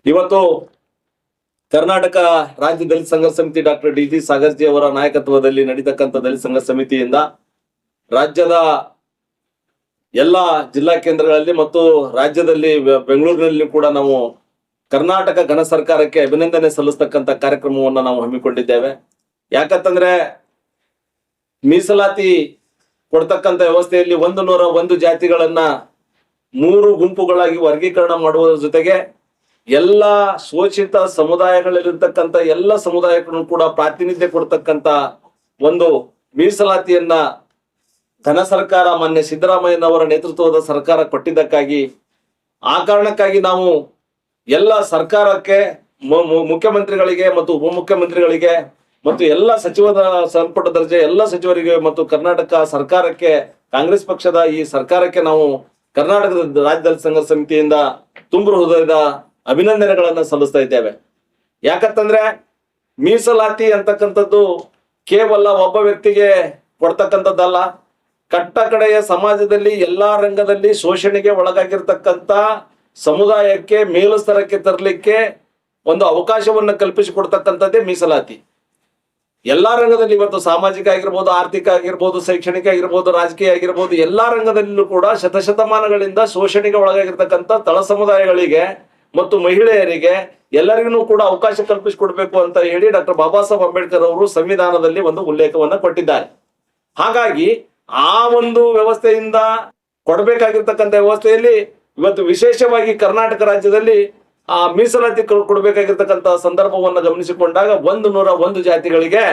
ಇವತ್ತು ಕರ್ನಾಟಕ ರಾಜ್ಯ ದಲಿತ ಸಂಘರ್ಷ ಸಮಿತಿ ಡಾಕ್ಟರ್ ಡಿ ಸಾಗರ್ಜಿ ಅವರ ನಾಯಕತ್ವದಲ್ಲಿ ನಡೀತಕ್ಕಂಥ ದಲಿತ ಸಂಘರ್ಷ ಸಮಿತಿಯಿಂದ ರಾಜ್ಯದ ಎಲ್ಲ ಜಿಲ್ಲಾ ಕೇಂದ್ರಗಳಲ್ಲಿ ಮತ್ತು ರಾಜ್ಯದಲ್ಲಿ ಬೆಂಗಳೂರಿನಲ್ಲಿ ಕೂಡ ನಾವು ಕರ್ನಾಟಕ ಘನ ಸರ್ಕಾರಕ್ಕೆ ಅಭಿನಂದನೆ ಸಲ್ಲಿಸ್ತಕ್ಕಂಥ ಕಾರ್ಯಕ್ರಮವನ್ನು ನಾವು ಹಮ್ಮಿಕೊಂಡಿದ್ದೇವೆ. ಯಾಕಂತಂದ್ರೆ ಮೀಸಲಾತಿ ಕೊಡ್ತಕ್ಕಂಥ ವ್ಯವಸ್ಥೆಯಲ್ಲಿ 101 ಜಾತಿಗಳನ್ನ 3 ಗುಂಪುಗಳಾಗಿ ವರ್ಗೀಕರಣ ಮಾಡುವುದರ ಜೊತೆಗೆ ಎಲ್ಲ ಶೋಷಿತ ಸಮುದಾಯಗಳಲ್ಲಿರ್ತಕ್ಕಂಥ ಎಲ್ಲ ಸಮುದಾಯಗಳನ್ನು ಕೂಡ ಪ್ರಾತಿನಿಧ್ಯ ಕೊಡ್ತಕ್ಕಂಥ ಒಂದು ಮೀಸಲಾತಿಯನ್ನ ಘನ ಸರ್ಕಾರ ಮಾನ್ಯ ಸಿದ್ದರಾಮಯ್ಯನವರ ನೇತೃತ್ವದ ಸರ್ಕಾರ ಕೊಟ್ಟಿದ್ದಕ್ಕಾಗಿ ಆ ಕಾರಣಕ್ಕಾಗಿ ನಾವು ಎಲ್ಲ ಸರ್ಕಾರಕ್ಕೆ ಮುಖ್ಯಮಂತ್ರಿಗಳಿಗೆ ಮತ್ತು ಉಪಮುಖ್ಯಮಂತ್ರಿಗಳಿಗೆ ಮತ್ತು ಎಲ್ಲ ಸಚಿವರ ಸಂಪುಟ ದರ್ಜೆ ಎಲ್ಲ ಸಚಿವರಿಗೆ ಮತ್ತು ಕರ್ನಾಟಕ ಸರ್ಕಾರಕ್ಕೆ ಕಾಂಗ್ರೆಸ್ ಪಕ್ಷದ ಈ ಸರ್ಕಾರಕ್ಕೆ ನಾವು ಕರ್ನಾಟಕದ ರಾಜ್ಯ ದಲಿತ ಸಂಘರ್ಷ ಸಮಿತಿಯಿಂದ ತುಂಬು ಹೃದಯದ ಅಭಿನಂದನೆಗಳನ್ನ ಸಲ್ಲಿಸ್ತಾ ಇದ್ದೇವೆ. ಯಾಕಂತಂದ್ರೆ ಮೀಸಲಾತಿ ಅಂತಕ್ಕಂಥದ್ದು ಕೇವಲ ಒಬ್ಬ ವ್ಯಕ್ತಿಗೆ ಕೊಡ್ತಕ್ಕಂಥದ್ದಲ್ಲ, ಕಟ್ಟ ಕಡೆಯ ಸಮಾಜದಲ್ಲಿ ಎಲ್ಲಾ ರಂಗದಲ್ಲಿ ಶೋಷಣೆಗೆ ಒಳಗಾಗಿರ್ತಕ್ಕಂಥ ಸಮುದಾಯಕ್ಕೆ ಮೇಲು ಸ್ತರಕ್ಕೆ ತರಲಿಕ್ಕೆ ಒಂದು ಅವಕಾಶವನ್ನು ಕಲ್ಪಿಸಿಕೊಡ್ತಕ್ಕಂಥದ್ದೇ ಮೀಸಲಾತಿ. ಎಲ್ಲಾ ರಂಗದಲ್ಲಿ ಇವತ್ತು ಸಾಮಾಜಿಕ ಆಗಿರ್ಬೋದು, ಆರ್ಥಿಕ ಆಗಿರ್ಬೋದು, ಶೈಕ್ಷಣಿಕ ಆಗಿರ್ಬೋದು, ರಾಜಕೀಯ ಆಗಿರ್ಬೋದು, ಎಲ್ಲಾ ರಂಗದಲ್ಲೂ ಕೂಡ ಶತಶತಮಾನಗಳಿಂದ ಶೋಷಣೆಗೆ ಒಳಗಾಗಿರ್ತಕ್ಕಂಥ ತಳ ಸಮುದಾಯಗಳಿಗೆ ಮತ್ತು ಮಹಿಳೆಯರಿಗೆ ಎಲ್ಲರಿಗೂ ಕೂಡ ಅವಕಾಶ ಕಲ್ಪಿಸಿಕೊಡ್ಬೇಕು ಅಂತ ಹೇಳಿ ಡಾಕ್ಟರ್ ಬಾಬಾ ಸಾಹೇಬ್ ಅಂಬೇಡ್ಕರ್ ಅವರು ಸಂವಿಧಾನದಲ್ಲಿ ಒಂದು ಉಲ್ಲೇಖವನ್ನ ಕೊಟ್ಟಿದ್ದಾರೆ. ಹಾಗಾಗಿ ಆ ಒಂದು ವ್ಯವಸ್ಥೆಯಿಂದ ಕೊಡಬೇಕಾಗಿರ್ತಕ್ಕಂಥ ವ್ಯವಸ್ಥೆಯಲ್ಲಿ ಇವತ್ತು ವಿಶೇಷವಾಗಿ ಕರ್ನಾಟಕ ರಾಜ್ಯದಲ್ಲಿ ಆ ಮೀಸಲಾತಿ ಕೊಡಬೇಕಾಗಿರ್ತಕ್ಕಂಥ ಸಂದರ್ಭವನ್ನು ಗಮನಿಸಿಕೊಂಡಾಗ 101 ಜಾತಿಗಳಿಗೆ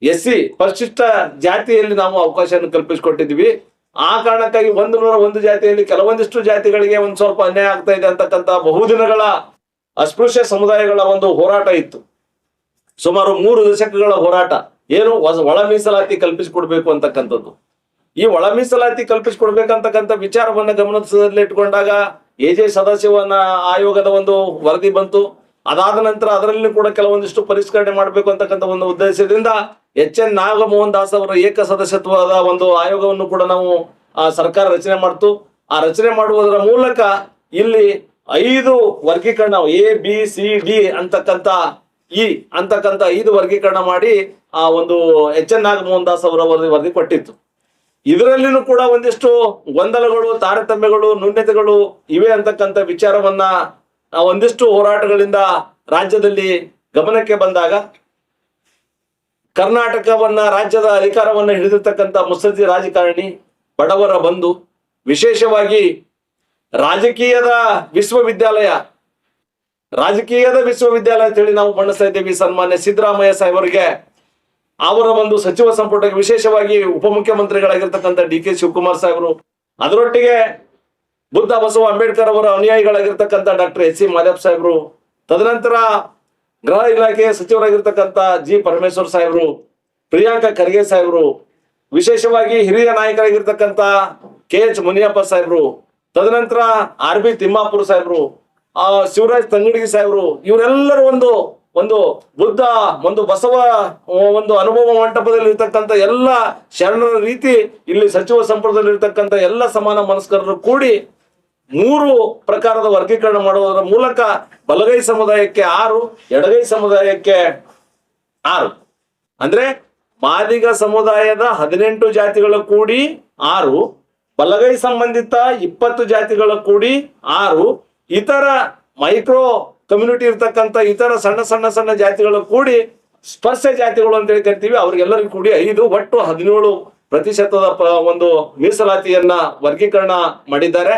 SC ಪರಿಶಿಷ್ಟ ಜಾತಿಯಲ್ಲಿ ನಾವು ಅವಕಾಶವನ್ನು ಕಲ್ಪಿಸಿಕೊಟ್ಟಿದ್ವಿ. ಆ ಕಾರಣಕ್ಕಾಗಿ 101 ಜಾತಿಯಲ್ಲಿ ಕೆಲವೊಂದಿಷ್ಟು ಜಾತಿಗಳಿಗೆ ಒಂದು ಸ್ವಲ್ಪ ಅನ್ಯಾಯ ಆಗ್ತಾ ಇದೆ ಅಂತಕ್ಕಂಥ ಬಹುದಿನಗಳ ಅಸ್ಪೃಶ್ಯ ಸಮುದಾಯಗಳ ಒಂದು ಹೋರಾಟ ಇತ್ತು. ಸುಮಾರು 3 ದಶಕಗಳ ಹೋರಾಟ ಏನು ಒಳ ಮೀಸಲಾತಿ ಕಲ್ಪಿಸಿಕೊಡ್ಬೇಕು ಅಂತಕ್ಕಂಥದ್ದು. ಈ ಒಳ ಮೀಸಲಾತಿ ಕಲ್ಪಿಸಿಕೊಡ್ಬೇಕಂತಕ್ಕಂಥ ವಿಚಾರವನ್ನ ಗಮನದಲ್ಲಿ ಇಟ್ಕೊಂಡಾಗ AJ ಸದಾಶಿವನ ಆಯೋಗದ ಒಂದು ವರದಿ ಬಂತು. ಅದಾದ ನಂತರ ಅದರಲ್ಲಿ ಕೂಡ ಕೆಲವೊಂದಿಷ್ಟು ಪರಿಷ್ಕರಣೆ ಮಾಡಬೇಕು ಅಂತಕ್ಕಂಥ ಒಂದು ಉದ್ದೇಶದಿಂದ HN ನಾಗಮೋಹನ್ ದಾಸ್ ಅವರ ಏಕ ಸದಸ್ಯತ್ವದ ಒಂದು ಆಯೋಗವನ್ನು ಕೂಡ ನಾವು ಸರ್ಕಾರ ರಚನೆ ಮಾಡ್ತು. ಆ ರಚನೆ ಮಾಡುವುದರ ಮೂಲಕ ಇಲ್ಲಿ 5 ವರ್ಗೀಕರಣ ABCD ಅಂತಕ್ಕಂಥ ಅಂತಕ್ಕಂಥ 5 ವರ್ಗೀಕರಣ ಮಾಡಿ ಆ ಒಂದು HN ನಾಗಮೋಹನ್ ದಾಸ್ ಅವರ ವರದಿ ಕೊಟ್ಟಿತ್ತು. ಇದರಲ್ಲಿನೂ ಕೂಡ ಒಂದಿಷ್ಟು ಗೊಂದಲಗಳು, ತಾರತಮ್ಯಗಳು, ನ್ಯೂನ್ಯತೆಗಳು ಇವೆ ಅಂತಕ್ಕಂಥ ವಿಚಾರವನ್ನ ಒಂದಿಷ್ಟು ಹೋರಾಟಗಳಿಂದ ರಾಜ್ಯದಲ್ಲಿ ಗಮನಕ್ಕೆ ಬಂದಾಗ ಕರ್ನಾಟಕವನ್ನ ರಾಜ್ಯದ ಅಧಿಕಾರವನ್ನ ಹಿಡಿದಿರ್ತಕ್ಕಂಥ ಮುತ್ಸದ್ದಿ ರಾಜಕಾರಣಿ, ಬಡವರ ಬಂಧು, ವಿಶೇಷವಾಗಿ ರಾಜಕೀಯದ ವಿಶ್ವವಿದ್ಯಾಲಯ ಅಂತೇಳಿ ನಾವು ಬಣ್ಣಿಸ್ತಾ ಇದ್ದೇವೆ. ಸನ್ಮಾನ್ಯ ಸಿದ್ದರಾಮಯ್ಯ ಸಾಹೇಬರಿಗೆ ಅವರ ಒಂದು ಸಚಿವ ಸಂಪುಟಕ್ಕೆ ವಿಶೇಷವಾಗಿ ಉಪಮುಖ್ಯಮಂತ್ರಿಗಳಾಗಿರ್ತಕ್ಕಂಥ DK ಶಿವಕುಮಾರ್ ಸಾಹೇಬರು, ಅದರೊಟ್ಟಿಗೆ ಬುದ್ಧ ಬಸವ ಅಂಬೇಡ್ಕರ್ ಅವರ ಅನುಯಾಯಿಗಳಾಗಿರ್ತಕ್ಕಂಥ ಡಾಕ್ಟರ್ SC ಮಾದೇವ್ ಸಾಹೇಬರು, ತದನಂತರ ಗೃಹ ಇಲಾಖೆಯ ಸಚಿವರಾಗಿರ್ತಕ್ಕಂಥ G ಪರಮೇಶ್ವರ್ ಸಾಹೇಬರು, ಪ್ರಿಯಾಂಕಾ ಖರ್ಗೆ ಸಾಹೇಬರು, ವಿಶೇಷವಾಗಿ ಹಿರಿಯ ನಾಯಕರಾಗಿರ್ತಕ್ಕಂಥ KH ಮುನಿಯಪ್ಪ ಸಾಹೇಬರು, ತದನಂತರ RB ತಿಮ್ಮಾಪುರ್ ಸಾಹೇಬರು, ಶಿವರಾಜ್ ತಂಗಡಗಿ ಸಾಹೇಬರು, ಇವರೆಲ್ಲರೂ ಒಂದು ಬುದ್ಧ ಒಂದು ಬಸವ ಒಂದು ಅನುಭವ ಮಂಟಪದಲ್ಲಿ ಇರ್ತಕ್ಕಂಥ ಎಲ್ಲ ಶರಣರ ರೀತಿ ಇಲ್ಲಿ ಸಚಿವ ಸಂಪುಟದಲ್ಲಿ ಇರ್ತಕ್ಕಂಥ ಎಲ್ಲ ಸಮಾನ ಮನಸ್ಕರರು ಕೂಡಿ 3 ಪ್ರಕಾರದ ವರ್ಗೀಕರಣ ಮಾಡುವುದರ ಮೂಲಕ ಬಲಗೈ ಸಮುದಾಯಕ್ಕೆ 6, ಎಡಗೈ ಸಮುದಾಯಕ್ಕೆ 6 ಅಂದ್ರೆ ಮಾದಿಗ ಸಮುದಾಯದ 18 ಜಾತಿಗಳ ಕೂಡಿ 6, ಬಲಗೈ ಸಂಬಂಧಿತ 20 ಜಾತಿಗಳ ಕೂಡಿ 6, ಇತರ ಮೈಕ್ರೋ ಕಮ್ಯುನಿಟಿ ಇರ್ತಕ್ಕಂಥ ಇತರ ಸಣ್ಣ ಜಾತಿಗಳು ಕೂಡಿ ಸ್ಪರ್ಶ ಜಾತಿಗಳು ಅಂತೇಳಿ ಕರಿತೀವಿ, ಅವ್ರಿಗೆಲ್ಲರಿಗೂ ಕೂಡಿ 5, ಒಟ್ಟು 17% ಒಂದು ಮೀಸಲಾತಿಯನ್ನ ವರ್ಗೀಕರಣ ಮಾಡಿದ್ದಾರೆ.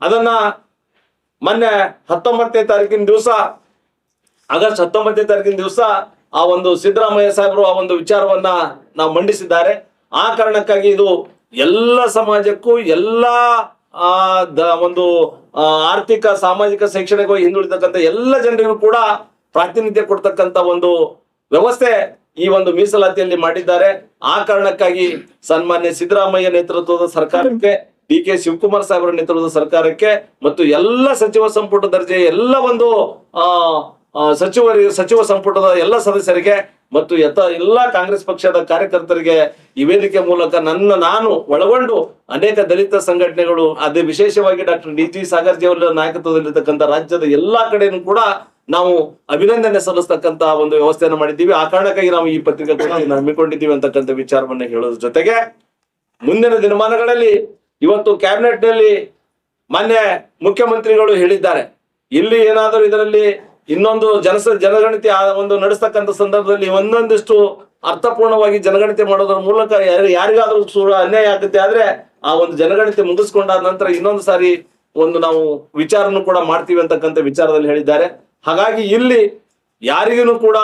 ಅದನ್ನ ಮೊನ್ನೆ 19ನೇ ತಾರೀಕಿನ ದಿವಸ, ಆಗಸ್ಟ್ 19ನೇ ತಾರೀಕಿನ ದಿವಸ ಆ ಒಂದು ಸಿದ್ದರಾಮಯ್ಯ ಸಾಹೇಬರು ಆ ಒಂದು ವಿಚಾರವನ್ನ ನಾವು ಮಂಡಿಸಿದ್ದಾರೆ. ಆ ಕಾರಣಕ್ಕಾಗಿ ಇದು ಎಲ್ಲ ಸಮಾಜಕ್ಕೂ ಎಲ್ಲ ಒಂದು ಆರ್ಥಿಕ, ಸಾಮಾಜಿಕ, ಶೈಕ್ಷಣಿಕವಾಗಿ ಹಿಂದುಳಿತಕ್ಕಂಥ ಎಲ್ಲ ಜನರಿಗೂ ಕೂಡ ಪ್ರಾತಿನಿಧ್ಯ ಕೊಡ್ತಕ್ಕಂಥ ಒಂದು ವ್ಯವಸ್ಥೆ ಈ ಒಂದು ಮೀಸಲಾತಿಯಲ್ಲಿ ಮಾಡಿದ್ದಾರೆ. ಆ ಕಾರಣಕ್ಕಾಗಿ ಸನ್ಮಾನ್ಯ ಸಿದ್ದರಾಮಯ್ಯ ನೇತೃತ್ವದ ಸರ್ಕಾರಕ್ಕೆ, DK ಶಿವಕುಮಾರ್ ಸಾಹೇಬರ ನೇತೃತ್ವದ ಸರ್ಕಾರಕ್ಕೆ ಮತ್ತು ಎಲ್ಲ ಸಚಿವ ಸಂಪುಟ ದರ್ಜೆ ಎಲ್ಲ ಒಂದು ಸಚಿವ ಸಂಪುಟದ ಎಲ್ಲ ಸದಸ್ಯರಿಗೆ ಮತ್ತು ಎಲ್ಲಾ ಕಾಂಗ್ರೆಸ್ ಪಕ್ಷದ ಕಾರ್ಯಕರ್ತರಿಗೆ ಈ ವೇದಿಕೆ ಮೂಲಕ ನಾನು ಒಳಗೊಂಡು ಅನೇಕ ದಲಿತ ಸಂಘಟನೆಗಳು, ಅದೇ ವಿಶೇಷವಾಗಿ ಡಾಕ್ಟರ್ ಡಿ.ಜಿ. ಸಾಗರ್ಜಿ ಅವರ ನಾಯಕತ್ವದಲ್ಲಿರ್ತಕ್ಕಂಥ ರಾಜ್ಯದ ಎಲ್ಲಾ ಕಡೆನೂ ಕೂಡ ನಾವು ಅಭಿನಂದನೆ ಸಲ್ಲಿಸ್ತಕ್ಕಂತ ಒಂದು ವ್ಯವಸ್ಥೆಯನ್ನು ಮಾಡಿದ್ದೀವಿ. ಆ ಕಾರಣಕ್ಕಾಗಿ ನಾವು ಈ ಪತ್ರಿಕಾಗೋಷ್ಠಿಯನ್ನು ಹಮ್ಮಿಕೊಂಡಿದ್ದೀವಿ ಅಂತಕ್ಕಂಥ ವಿಚಾರವನ್ನ ಹೇಳೋದ್ರ ಜೊತೆಗೆ, ಮುಂದಿನ ದಿನಮಾನಗಳಲ್ಲಿ ಇವತ್ತು ಕ್ಯಾಬಿನೆಟ್ ನಲ್ಲಿ ಮಾನ್ಯ ಮುಖ್ಯಮಂತ್ರಿಗಳು ಹೇಳಿದ್ದಾರೆ, ಇಲ್ಲಿ ಏನಾದರೂ ಇದರಲ್ಲಿ ಇನ್ನೊಂದು ಜನಗಣತಿ ಒಂದು ನಡೆಸ್ತಕ್ಕಂಥ ಸಂದರ್ಭದಲ್ಲಿ ಒಂದೊಂದಿಷ್ಟು ಅರ್ಥಪೂರ್ಣವಾಗಿ ಜನಗಣತಿ ಮಾಡೋದ್ರ ಮೂಲಕ ಯಾರಿಗಾದ್ರೂ ಅನ್ಯಾಯ ಆಗುತ್ತೆ ಆದ್ರೆ ಆ ಒಂದು ಜನಗಣತಿ ಮುಗಿಸ್ಕೊಂಡಾದ ನಂತರ ಇನ್ನೊಂದು ಸಾರಿ ನಾವು ವಿಚಾರನು ಕೂಡ ಮಾಡ್ತೀವಿ ಅಂತಕ್ಕಂಥ ವಿಚಾರದಲ್ಲಿ ಹೇಳಿದ್ದಾರೆ. ಹಾಗಾಗಿ ಇಲ್ಲಿ ಯಾರಿಗೂ ಕೂಡ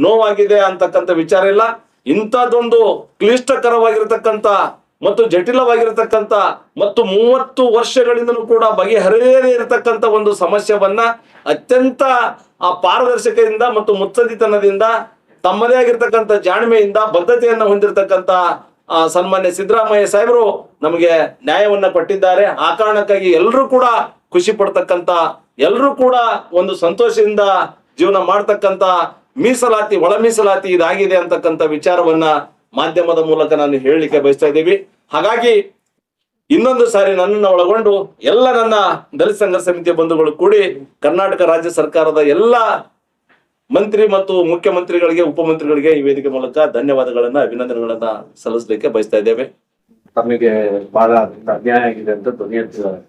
ನೋವಾಗಿದೆ ಅಂತಕ್ಕಂಥ ವಿಚಾರ ಇಲ್ಲ. ಇಂಥದ್ದೊಂದು ಕ್ಲಿಷ್ಟಕರವಾಗಿರತಕ್ಕಂತ ಮತ್ತು ಜಟಿಲವಾಗಿರತಕ್ಕಂತ ಮತ್ತು 30 ವರ್ಷಗಳಿಂದಲೂ ಕೂಡ ಬಗೆಹರಿಯದೇ ಇರತಕ್ಕಂತ ಒಂದು ಸಮಸ್ಯೆಯನ್ನ ಅತ್ಯಂತ ಪಾರದರ್ಶಕದಿಂದ ಮತ್ತು ಮುತ್ಸದ್ದಿತನದಿಂದ ತಮ್ಮದೇ ಆಗಿರ್ತಕ್ಕಂಥ ಜಾಣ್ಮೆಯಿಂದ ಬದ್ಧತೆಯನ್ನ ಹೊಂದಿರತಕ್ಕಂತ ಸನ್ಮಾನ್ಯ ಸಿದ್ದರಾಮಯ್ಯ ಸಾಹೇಬರು ನಮಗೆ ನ್ಯಾಯವನ್ನ ಕೊಟ್ಟಿದ್ದಾರೆ. ಆ ಕಾರಣಕ್ಕಾಗಿ ಎಲ್ಲರೂ ಕೂಡ ಖುಷಿ ಪಡ್ತಕ್ಕಂತ, ಎಲ್ಲರೂ ಕೂಡ ಒಂದು ಸಂತೋಷದಿಂದ ಜೀವನ ಮಾಡ್ತಕ್ಕಂತ ಮೀಸಲಾತಿ, ಒಳ ಮೀಸಲಾತಿ ಇದಾಗಿದೆ ಅಂತಕ್ಕಂಥ ವಿಚಾರವನ್ನ ಮಾಧ್ಯಮದ ಮೂಲಕ ನಾನು ಹೇಳಲಿಕ್ಕೆ ಬಯಸ್ತಾ ಇದ್ದೀವಿ. ಹಾಗಾಗಿ ಇನ್ನೊಂದು ಸಾರಿ ನನ್ನನ್ನು ಒಳಗೊಂಡು ಎಲ್ಲ ನನ್ನ ದಲಿತ ಸಂಘರ್ಷ ಸಮಿತಿಯ ಬಂಧುಗಳು ಕೂಡಿ ಕರ್ನಾಟಕ ರಾಜ್ಯ ಸರ್ಕಾರದ ಎಲ್ಲ ಮಂತ್ರಿ ಮತ್ತು ಮುಖ್ಯಮಂತ್ರಿಗಳಿಗೆ, ಉಪಮಂತ್ರಿಗಳಿಗೆ ಈ ವೇದಿಕೆ ಮೂಲಕ ಧನ್ಯವಾದಗಳನ್ನ, ಅಭಿನಂದನೆಗಳನ್ನ ಸಲ್ಲಿಸಲಿಕ್ಕೆ ಬಯಸ್ತಾ ಇದ್ದೇವೆ. ತಮಗೆ ಬಹಳ ಅನ್ಯಾಯ ಆಗಿದೆ ಅಂತ ಧ್ವನಿ ಎತ್ತಿದ್ದಾರೆ.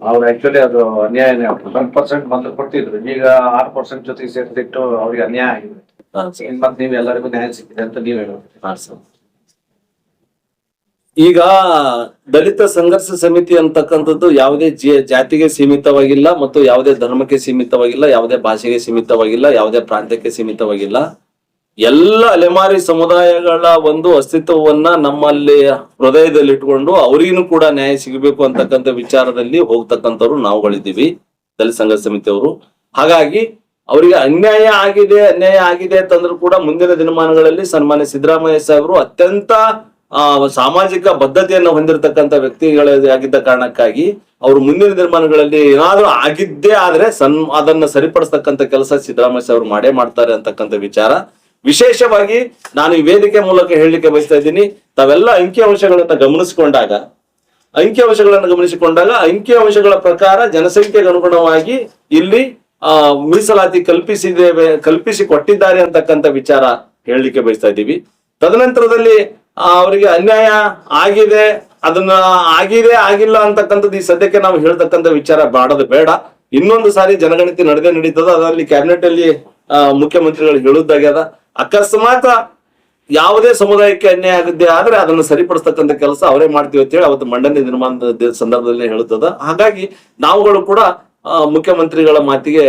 ಅವ್ರು ಆಕ್ಚುಲಿ ಅದು ಅನ್ಯಾಯನೇ. 1% ಮೊದಲು ಕೊಡ್ತಿದ್ರು, ಈಗ 6% ಜೊತೆಗೆ ಸೇರ್ತಿಟ್ಟು ಅವ್ರಿಗೆ ಅನ್ಯಾಯ ಆಗಿದೆ. ಮತ್ತೆ ನೀವು ಎಲ್ಲರಿಗೂ ನ್ಯಾಯ ಸಿಕ್ಕಿದೆ ಅಂತ ನೀವ್ ಹೇಳೋದು. ಈಗ ದಲಿತ ಸಂಘರ್ಷ ಸಮಿತಿ ಅಂತಕ್ಕಂಥದ್ದು ಯಾವುದೇ ಜಾತಿಗೆ ಸೀಮಿತವಾಗಿಲ್ಲ ಮತ್ತು ಯಾವುದೇ ಧರ್ಮಕ್ಕೆ ಸೀಮಿತವಾಗಿಲ್ಲ, ಯಾವುದೇ ಭಾಷೆಗೆ ಸೀಮಿತವಾಗಿಲ್ಲ, ಯಾವುದೇ ಪ್ರಾಂತ್ಯಕ್ಕೆ ಸೀಮಿತವಾಗಿಲ್ಲ. ಎಲ್ಲ ಅಲೆಮಾರಿ ಸಮುದಾಯಗಳ ಒಂದು ಅಸ್ತಿತ್ವವನ್ನ ನಮ್ಮಲ್ಲಿ ಹೃದಯದಲ್ಲಿ ಇಟ್ಕೊಂಡು ಅವರಿಗೂ ಕೂಡ ನ್ಯಾಯ ಸಿಗಬೇಕು ಅಂತಕ್ಕಂಥ ವಿಚಾರದಲ್ಲಿ ಹೋಗ್ತಕ್ಕಂಥವ್ರು ನಾವುಗಳಿದ್ದೀವಿ ದಲಿತ ಸಂಘರ್ಷ ಸಮಿತಿಯವರು. ಹಾಗಾಗಿ ಅವರಿಗೆ ಅನ್ಯಾಯ ಆಗಿದೆ ಅಂತಂದ್ರೂ ಕೂಡ ಮುಂದಿನ ದಿನಮಾನಗಳಲ್ಲಿ ಸನ್ಮಾನ್ಯ ಸಿದ್ದರಾಮಯ್ಯ ಸಾಹೇಬರು ಅತ್ಯಂತ ಸಾಮಾಜಿಕ ಬದ್ಧತೆಯನ್ನು ಹೊಂದಿರತಕ್ಕಂಥ ವ್ಯಕ್ತಿಗಳಾಗಿದ್ದ ಕಾರಣಕ್ಕಾಗಿ ಅವರು ಮುಂದಿನ ದಿನಮಾನಗಳಲ್ಲಿ ಏನಾದ್ರೂ ಆಗಿದ್ದೇ ಆದ್ರೆ ಅದನ್ನ ಸರಿಪಡಿಸ್ತಕ್ಕಂಥ ಕೆಲಸ ಸಿದ್ದರಾಮಯ್ಯ ಸಾಹೇಬರು ಮಾಡೇ ಮಾಡ್ತಾರೆ ಅಂತಕ್ಕಂಥ ವಿಚಾರ ವಿಶೇಷವಾಗಿ ನಾನು ಈ ವೇದಿಕೆ ಮೂಲಕ ಹೇಳಲಿಕ್ಕೆ ಬಯಸ್ತಾ ಇದ್ದೀನಿ. ತಾವೆಲ್ಲ ಅಂಕಿಅಂಶಗಳನ್ನ ಗಮನಿಸಿಕೊಂಡಾಗ ಅಂಕಿಅಂಶಗಳ ಪ್ರಕಾರ ಜನಸಂಖ್ಯೆಗೆ ಅನುಗುಣವಾಗಿ ಇಲ್ಲಿ ಮೀಸಲಾತಿ ಕಲ್ಪಿಸಿ ಕೊಟ್ಟಿದ್ದಾರೆ ಅಂತಕ್ಕಂಥ ವಿಚಾರ ಹೇಳಲಿಕ್ಕೆ ಬಯಸ್ತಾ ಇದ್ದೀವಿ. ತದನಂತರದಲ್ಲಿ ಅವರಿಗೆ ಅನ್ಯಾಯ ಆಗಿದೆ, ಆಗಿಲ್ಲ ಅಂತಕ್ಕಂಥದ್ದು ಈ ಸದ್ಯಕ್ಕೆ ನಾವು ಹೇಳ್ತಕ್ಕಂಥ ವಿಚಾರ ಮಾಡೋದು ಬೇಡ. ಇನ್ನೊಂದು ಸಾರಿ ಜನಗಣತಿ ನಡೀತದ, ಅದರಲ್ಲಿ ಕ್ಯಾಬಿನೆಟ್ ಅಲ್ಲಿ ಮುಖ್ಯಮಂತ್ರಿಗಳು ಹೇಳುದಾಗ್ಯದ. ಅಕಸ್ಮಾತ್ ಯಾವುದೇ ಸಮುದಾಯಕ್ಕೆ ಅನ್ಯಾಯ ಆಗಿದ್ದೇ ಆದ್ರೆ ಅದನ್ನು ಸರಿಪಡಿಸ್ತಕ್ಕಂಥ ಕೆಲಸ ಅವರೇ ಮಾಡ್ತೀವಿ ಅಂತ ಹೇಳಿ ಅವತ್ತು ಮಂಡನೆ ದಿನಮಾನದ ಸಂದರ್ಭದಲ್ಲಿ ಹೇಳುತ್ತದ. ಹಾಗಾಗಿ ನಾವುಗಳು ಕೂಡ ಮುಖ್ಯಮಂತ್ರಿಗಳ ಮಾತಿಗೆ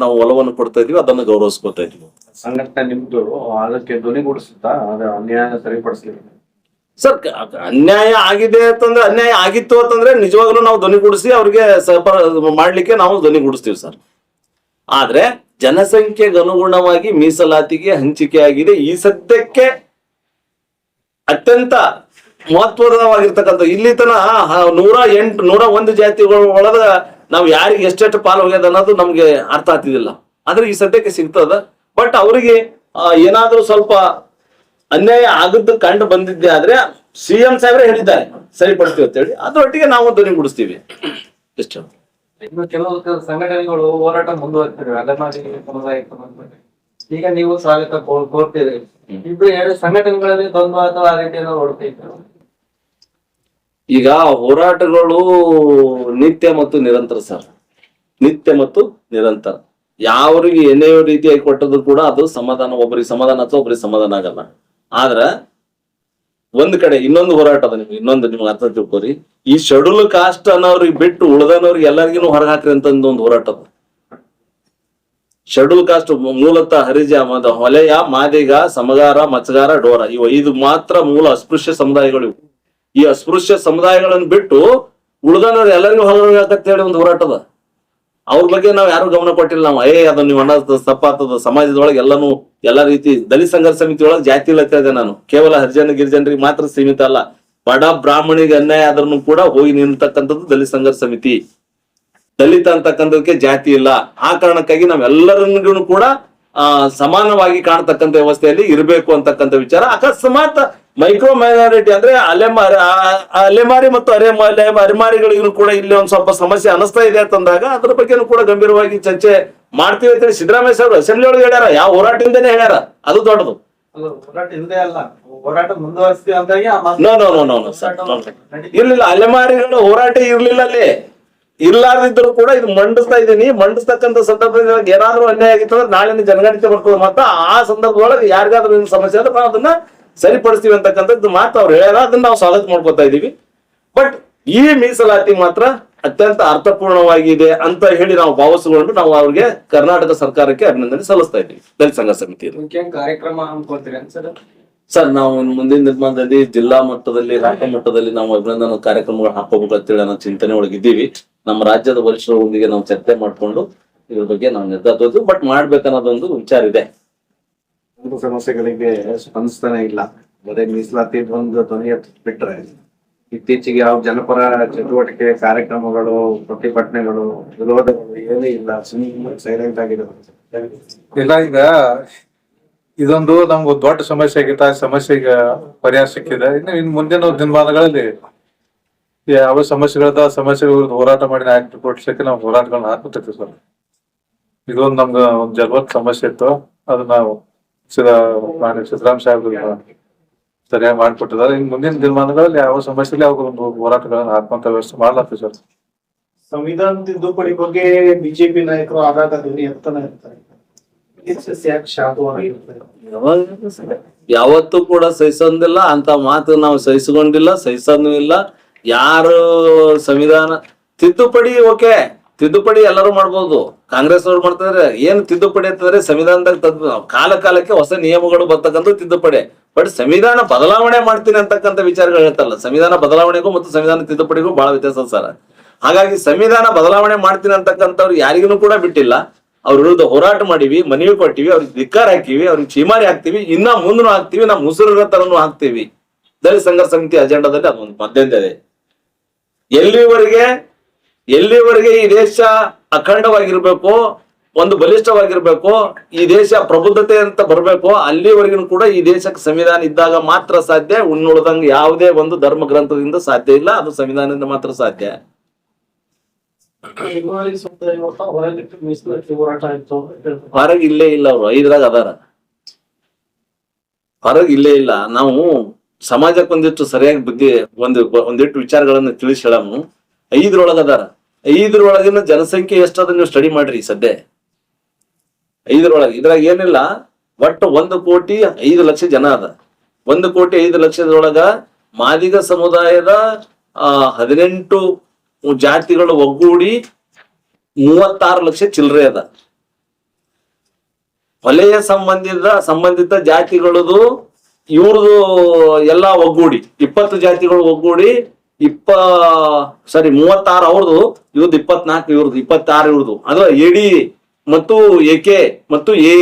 ನಾವು ಒಲವನ್ನು ಕೊಡ್ತಾ ಇದೀವಿ, ಅದನ್ನು ಗೌರವಿಸ್ಕೊತಾ ಇದೀವಿ. ಸಂಘಟನೆ ನಿಮ್ದು ಅದಕ್ಕೆ ಧ್ವನಿಗೂಡಿಸುತ್ತಾ ಅನ್ಯಾಯ ಸರಿಪಡಿಸ್ಲಿಕ್ಕೆ? ಸರ್, ಅನ್ಯಾಯ ಆಗಿದೆ ಅಂತಂದ್ರೆ, ಅನ್ಯಾಯ ಆಗಿತ್ತು ಅಂತಂದ್ರೆ ನಿಜವಾಗ್ಲೂ ನಾವು ಧ್ವನಿಗೂಡಿಸಿ ಅವ್ರಿಗೆ ಮಾಡ್ಲಿಕ್ಕೆ ನಾವು ಧ್ವನಿಗೂಡಿಸ್ತೀವಿ ಸರ್. ಆದ್ರೆ ಜನಸಂಖ್ಯೆಗೆ ಅನುಗುಣವಾಗಿ ಮೀಸಲಾತಿಗೆ ಹಂಚಿಕೆ ಆಗಿದೆ. ಈ ಸದ್ಯಕ್ಕೆ ಅತ್ಯಂತ ಮಹತ್ವದವಾಗಿರ್ತಕ್ಕಂಥ ಇಲ್ಲಿ ತನ 101 ಜಾತಿಗಳ ಒಳಗ ನಾವು ಯಾರಿಗೆ ಎಷ್ಟೆಷ್ಟು ಪಾಲು ಹೋಗ್ಯದ ಅನ್ನೋದು ನಮ್ಗೆ ಅರ್ಥ ಆಗ್ತಿದಿಲ್ಲ. ಆದ್ರೆ ಈ ಸದ್ಯಕ್ಕೆ ಸಿಗ್ತದ. ಬಟ್ ಅವರಿಗೆ ಏನಾದ್ರೂ ಸ್ವಲ್ಪ ಅನ್ಯಾಯ ಆಗದ್ದು ಕಂಡು ಬಂದಿದ್ದೆ ಆದ್ರೆ ಸಿಎಂ ಸಾಹೇಬ್ರೆ ಹೇಳಿದ್ದಾರೆ ಸರಿಪಡಿಸ್ತೀವಿ ಅಂತ ಹೇಳಿ, ಅದರೊಟ್ಟಿಗೆ ನಾವು ಧ್ವನಿಗೂಡಿಸ್ತೀವಿ. ಎಷ್ಟು ಇನ್ನು ಕೆಲವು ಸಂಘಟನೆಗಳು ಹೋರಾಟ ಮುಂದುವರಿಸಿವೆ ಅಲೆಮಾರಿ ಸಮುದಾಯಕ್ಕೆ. ಈಗ ನೀವು ಸ್ವಾಗತ ಕೋರ್ತೀರಿ. ಇಬ್ರು 2 ಸಂಘಟನೆಗಳಲ್ಲಿ ದ್ವಂದ್ವ ಅಥವಾ ಆ ರೀತಿಯನ್ನು ಹೊರಡ್ತಿದ್ರು. ಈಗ ಹೋರಾಟಗಳು ನಿತ್ಯ ಮತ್ತು ನಿರಂತರ ಸರ್, ನಿತ್ಯ ಮತ್ತು ನಿರಂತರ. ಯಾವ್ರಿಗೆ ಏನೇ ರೀತಿಯಾಗಿ ಕೊಟ್ಟದ್ರು ಕೂಡ ಅದು ಸಮಾಧಾನ, ಒಬ್ಬರಿಗೆ ಸಮಾಧಾನ ಅಥವಾ ಒಬ್ಬರಿಗೆ ಸಮಾಧಾನ ಆಗಲ್ಲ. ಆದ್ರ ಒಂದ್ ಕಡೆ ಇನ್ನೊಂದು ಹೋರಾಟ ಅದ. ನಿಮ್ಗೆ ಅರ್ಥ ತಿಳ್ಕೊರಿ. ಈ ಶೆಡ್ಯೂಲ್ ಕಾಸ್ಟ್ ಅನ್ನೋರಿಗೆ ಬಿಟ್ಟು ಉಳ್ದನವ್ರಿಗೆ ಎಲ್ಲರಿಗೂ ಹೊರಗೆ ಹಾಕ್ರಿ ಅಂತ ಒಂದು ಹೋರಾಟ ಅದ. ಶೆಡ್ಯೂಲ್ ಕಾಸ್ಟ್ ಮೂಲತಃ ಹರಿಜ, ಹೊಲೆಯ, ಮಾದಿಗ, ಸಮಗಾರ, ಮಚ್ಚಗಾರ, ಡೋರ, ಇವು 5 ಮಾತ್ರ ಮೂಲ ಅಸ್ಪೃಶ್ಯ ಸಮುದಾಯಗಳು. ಈ ಅಸ್ಪೃಶ್ಯ ಸಮುದಾಯಗಳನ್ನು ಬಿಟ್ಟು ಉಳ್ದನವ್ರು ಎಲ್ಲರಿಗೂ ಹೊರಗೆ ಹಾಕಂತ ಹೇಳಿ ಒಂದು ಹೋರಾಟ ಅದ. ಅವ್ರ ಬಗ್ಗೆ ನಾವ್ ಯಾರು ಗಮನ ಕೊಟ್ಟಿಲ್ಲ. ನಾವು ಅದನ್ನ ನೀವು ಅನ್ನೋದು ತಪ್ಪಾಗ್ತದ. ಸಮಾಜದೊಳಗೆ ಎಲ್ಲಾ ರೀತಿ ದಲಿತ ಸಂಘರ್ಷ ಸಮಿತಿ ಒಳಗೆ ಜಾತಿ ಇಲ್ಲ ಇದೆ. ನಾನು ಕೇವಲ ಹರಿಜನ ಗಿರಿಜನರಿಗೆ ಮಾತ್ರ ಸೀಮಿತ ಅಲ್ಲ, ಬಡ ಬ್ರಾಹ್ಮಣಿಗೆ ಅನ್ಯಾಯ ಆದ್ರೂ ಕೂಡ ಹೋಗಿ ನಿಂತಕ್ಕಂಥದ್ದು ದಲಿತ ಸಂಘರ್ಷ ಸಮಿತಿ. ದಲಿತ ಅಂತಕ್ಕಂಥದಕ್ಕೆ ಜಾತಿ ಇಲ್ಲ. ಆ ಕಾರಣಕ್ಕಾಗಿ ನಾವೆಲ್ಲರಿಗೂ ಕೂಡ ಸಮಾನವಾಗಿ ಕಾಣ್ತಕ್ಕಂಥ ವ್ಯವಸ್ಥೆಯಲ್ಲಿ ಇರಬೇಕು ಅಂತಕ್ಕಂಥ ವಿಚಾರ. ಅಕಸ್ಮಾತ್ ಮೈಕ್ರೋ ಮೈನಾರಿಟಿ ಅಂದ್ರೆ ಅಲೆಮಾರಿ ಮತ್ತು ಅರೆಮಾರಿಗಳಿಗೂ ಕೂಡ ಇಲ್ಲಿ ಒಂದ್ ಸ್ವಲ್ಪ ಸಮಸ್ಯೆ ಅನಿಸ್ತಾ ಇದೆ ಅಂತಂದಾಗ ಅದ್ರ ಬಗ್ಗೆನೂ ಕೂಡ ಗಂಭೀರವಾಗಿ ಚರ್ಚೆ ಮಾಡ್ತೀವಿ ಅಂತ ಸಿದ್ದರಾಮಯ್ಯ ಸಾಹೇಬ್ರು ಅಸೆಂಬ್ಲಿ ಒಳಗೆ ಹೇಳ್ಯಾರ. ಯಾವ ಹೋರಾಟದಿಂದನೇ ಹೇಳ್ಯಾರ, ಅದು ದೊಡ್ಡದು. ಹೋರಾಟ ಇಲ್ಲದೆ ಅಲ್ಲ, ಹೋರಾಟ ಮುಂದುವರಿಸ್ತೀವಿ ಅಂತಾಗಿ ಇರ್ಲಿಲ್ಲ, ಅಲೆಮಾರಿಗಳು ಹೋರಾಟ ಇರ್ಲಿಲ್ಲ ಅಲ್ಲಿ. ಇರ್ಲಾರ್ದಿದ್ರು ಕೂಡ ಇದು ಮಂಡಿಸ್ತಾ ಇದ್ದೀನಿ. ಮಂಡಿಸ್ತಕ್ಕಂಥ ಸಂದರ್ಭದಲ್ಲಿ ಏನಾದ್ರೂ ಅನ್ಯಾಯ ಆಗಿತ್ತಂದ್ರೆ ನಾಳಿನ ಜನಗಣತಿ ಬರ್ತದೆ ಮಾತ್ರ. ಆ ಸಂದರ್ಭದೊಳಗೆ ಯಾರಿಗಾದ್ರೂ ಏನ್ ಸಮಸ್ಯೆ ಅಂದ್ರೆ ನಾವು ಅದನ್ನ ಸರಿಪಡಿಸ್ತೀವಿ ಅಂತಕ್ಕಂಥದ್ದು ಮಾತು ಅವ್ರು ಹೇಳ್ಯಾರ. ಅದನ್ನ ನಾವು ಸ್ವಾಗತ ಮಾಡ್ಕೊತಾ ಇದೀವಿ. ಬಟ್ ಈ ಮೀಸಲಾತಿ ಮಾತ್ರ ಅತ್ಯಂತ ಅರ್ಥಪೂರ್ಣವಾಗಿದೆ ಅಂತ ಹೇಳಿ ನಾವು ಭಾವಿಸಿಕೊಂಡು ನಾವು ಅವ್ರಿಗೆ ಕರ್ನಾಟಕ ಸರ್ಕಾರಕ್ಕೆ ಅಭಿನಂದನೆ ಸಲ್ಲಿಸ್ತಾ ಇದ್ದೀವಿ. ದಲಿತ ಸಂಘ ಸಮಿತಿ ಕಾರ್ಯಕ್ರಮ ಹಮ್ಮಿಕೊಳ್ತೀರಿ ಸರ್? ಸರ್, ನಾವು ಮುಂದಿನ ನಿರ್ಮಾಣದಲ್ಲಿ ಜಿಲ್ಲಾ ಮಟ್ಟದಲ್ಲಿ, ರಾಜ್ಯ ಮಟ್ಟದಲ್ಲಿ ನಾವು ಅಭಿನಂದನಾ ಕಾರ್ಯಕ್ರಮಗಳು ಹಾಕೋಬೇಕು ಅಂತೇಳಿ ನಾವು ಚಿಂತನೆ ಒಳಗಿದ್ದೀವಿ. ನಮ್ಮ ರಾಜ್ಯದ ವರಿಷ್ಠರೊಂದಿಗೆ ನಾವು ಚರ್ಚೆ ಮಾಡ್ಕೊಂಡು ಇದ್ರ ಬಗ್ಗೆ ನಾವು ನಿರ್ಧಾರ ತೋರಿದ್ವಿ. ಬಟ್ ಮಾಡ್ಬೇಕನ್ನೋದೊಂದು ವಿಚಾರ ಇದೆ. ಸಮಸ್ಯೆಗಳಿಗೆ ಸ್ಪಂದಿಸ್ತಾನೆ ಇಲ್ಲ. ಬರೀ ಮೀಸಲಾತಿ ಒಂದು ಧ್ವನಿ ಬಿಟ್ರೆ ಇತ್ತೀಚೆಗೆ ಯಾವ ಜನಪರ ಚಟುವಟಿಕೆ, ಕಾರ್ಯಕ್ರಮಗಳು, ಪ್ರತಿಭಟನೆಗಳು, ವಿರೋಧಗಳು ಏನೂ ಇಲ್ಲ. ಸೈಲೆಂಟ್ ಆಗಿದೆ ಇಲ್ಲ. ಈಗ ಇದೊಂದು ನಮ್ಗೆ ದೊಡ್ಡ ಸಮಸ್ಯೆ ಆಗಿತ್ತು. ಆ ಸಮಸ್ಯೆಗೆ ಪರಿಹಾರ ಸಿಕ್ಕಿದೆ. ಇನ್ನು ಮುಂದಿನ ದಿನಮಾನಗಳಲ್ಲಿ ಯಾವ ಸಮಸ್ಯೆಗಳದ ಸಮಸ್ಯೆಗಳ ಹೋರಾಟ ಮಾಡಿ ನಾಯಕ ಕೊಡ್ಸಕ್ಕೆ ನಾವು ಹೋರಾಟಗಳನ್ನ ಹಾಕುತ್ತೇವೆ ಸರ್. ಇದೊಂದು ನಮ್ಗೆ ಒಂದು ಜಲ್ವತ್ ಸಮಸ್ಯೆ ಇತ್ತು. ಅದು ನಾವು ಸಿದ್ದರಾಮ ಸಾಹೇಬ್ರು ಸರಿಯಾಗಿ ಮಾಡ್ಕೊಟ್ಟಿದ್ದಾರೆ. ಇನ್ನು ಮುಂದಿನ ದಿನಮಾನಗಳಲ್ಲಿ ಯಾವ ಸಮಸ್ಯೆಲಿ ಯಾವ ಒಂದು ಹೋರಾಟಗಳನ್ನ ಹಾಕುವಂತ ವ್ಯವಸ್ಥೆ ಮಾಡ್ಲಾಗ್ತದೆ ಸರ್. ಸಂವಿಧಾನ ತಿದ್ದುಪಡಿ ಬಗ್ಗೆ ಬಿಜೆಪಿ ನಾಯಕರು ಆಗಾಗ ಧ್ವನಿ ಎತ್ತಾನೆ ಇರ್ತಾರೆ. ಯಾವತ್ತೂ ಕೂಡ ಸಹಿಸೋದಿಲ್ಲ ಅಂತ ಮಾತು ನಾವು ಸಹಿಸಿಕೊಂಡಿಲ್ಲ, ಸಹಿಸೋದು ಇಲ್ಲ. ಯಾರು ಸಂವಿಧಾನ ತಿದ್ದುಪಡಿ ಓಕೆ, ತಿದ್ದುಪಡಿ ಎಲ್ಲರೂ ಮಾಡ್ಬೋದು. ಕಾಂಗ್ರೆಸ್ ಅವ್ರು ಮಾಡ್ತಾರೆ. ಏನು ತಿದ್ದುಪಡಿ ಅಂತಂದ್ರೆ ಸಂವಿಧಾನದಾಗ ಕಾಲ ಕಾಲಕ್ಕೆ ಹೊಸ ನಿಯಮಗಳು ಬರ್ತಕ್ಕಂಥ ತಿದ್ದುಪಡಿ. ಬಟ್ ಸಂವಿಧಾನ ಬದಲಾವಣೆ ಮಾಡ್ತೀನಿ ಅಂತಕ್ಕಂಥ ವಿಚಾರಗಳು ಹೇಳ್ತಾರಲ್ಲ. ಸಂವಿಧಾನ ಬದಲಾವಣೆಗೂ ಮತ್ತು ಸಂವಿಧಾನ ತಿದ್ದುಪಡಿಗೂ ಬಹಳ ವ್ಯತ್ಯಾಸ ಸರ್. ಹಾಗಾಗಿ ಸಂವಿಧಾನ ಬದಲಾವಣೆ ಮಾಡ್ತೀನಿ ಅಂತಕ್ಕಂಥವ್ರು ಯಾರಿಗೂ ಕೂಡ ಬಿಟ್ಟಿಲ್ಲ. ಅವ್ರ ವಿರುದ್ಧ ಹೋರಾಟ ಮಾಡಿವಿ, ಮನವಿ ಕೊಟ್ಟಿವಿ, ಅವ್ರಿಗೆ ಧಿಕ್ಕಾರ ಹಾಕಿವಿ, ಅವ್ರಿಗೆ ಚೀಮಾರಿ ಹಾಕ್ತಿವಿ, ಇನ್ನ ಮುಂದೂ ಹಾಕ್ತಿವಿ, ನಾವು ಮುಸುರ ತರನು ಹಾಕ್ತಿವಿ. ದಲಿತ ಸಂಘರ್ಷ ಸಮಿತಿ ಅಜೆಂಡಾದಲ್ಲಿ ಅದೊಂದು ಮಧ್ಯಂತರ ಇದೆ. ಎಲ್ಲಿವರೆಗೆ ಈ ದೇಶ ಅಖಂಡವಾಗಿರ್ಬೇಕು, ಒಂದು ಬಲಿಷ್ಠವಾಗಿರ್ಬೇಕು, ಈ ದೇಶ ಪ್ರಬುದ್ಧತೆ ಅಂತ ಬರ್ಬೇಕು, ಅಲ್ಲಿವರೆಗೂ ಕೂಡ ಈ ದೇಶಕ್ಕೆ ಸಂವಿಧಾನ ಇದ್ದಾಗ ಮಾತ್ರ ಸಾಧ್ಯ. ಉಳ್ದಂಗೆ ಯಾವುದೇ ಒಂದು ಧರ್ಮ ಗ್ರಂಥದಿಂದ ಸಾಧ್ಯ ಇಲ್ಲ. ಅದು ಸಂವಿಧಾನದಿಂದ ಮಾತ್ರ ಸಾಧ್ಯ. ಹೊರಗೆ ಇಲ್ಲೇ ಇಲ್ಲ, ಅವ್ರು 5ರಾಗ ಅದಾರ. ಹೊರಗೆ ಇಲ್ಲೇ ಇಲ್ಲ. ನಾವು ಸಮಾಜಕ್ಕೆ ಒಂದಿಟ್ಟು ಸರಿಯಾಗಿ ಬುದ್ಧಿ ಒಂದಿಟ್ಟು ವಿಚಾರಗಳನ್ನ ತಿಳಿಸಿ ಹೇಳಮ್ಮ. 5ರೊಳಗ ಅದಾರ. 5ರೊಳಗಿನ ಜನಸಂಖ್ಯೆ ಎಷ್ಟದ ನೀವು ಸ್ಟಡಿ ಮಾಡ್ರಿ. ಸದ್ಯ 5ರೊಳಗೆ ಇದ್ರಾಗ ಏನಿಲ್ಲ, ಒಟ್ಟು 1,05,00,000 ಜನ ಅದ. 1,05,00,000 ಮಾದಿಗ ಸಮುದಾಯದ 18 ಜಾತಿಗಳು ಒಗ್ಗೂಡಿ 36 ಲಕ್ಷ ಚಿಲ್ಲರೆ ಅದ. ವಲಯ ಸಂಬಂಧಿತ ಜಾತಿಗಳದು ಇವ್ರದು ಎಲ್ಲಾ ಒಗ್ಗೂಡಿ 20 ಜಾತಿಗಳು ಒಗ್ಗೂಡಿ 36 ಅವ್ರದು, ಇವ್ರದ್ದು 24, ಇವ್ರದ್ದು 26, ಇವ್ರದು ಅಂದ್ರೆ ಎಡಿ ಮತ್ತು ಎಕೆ ಮತ್ತು ಎ,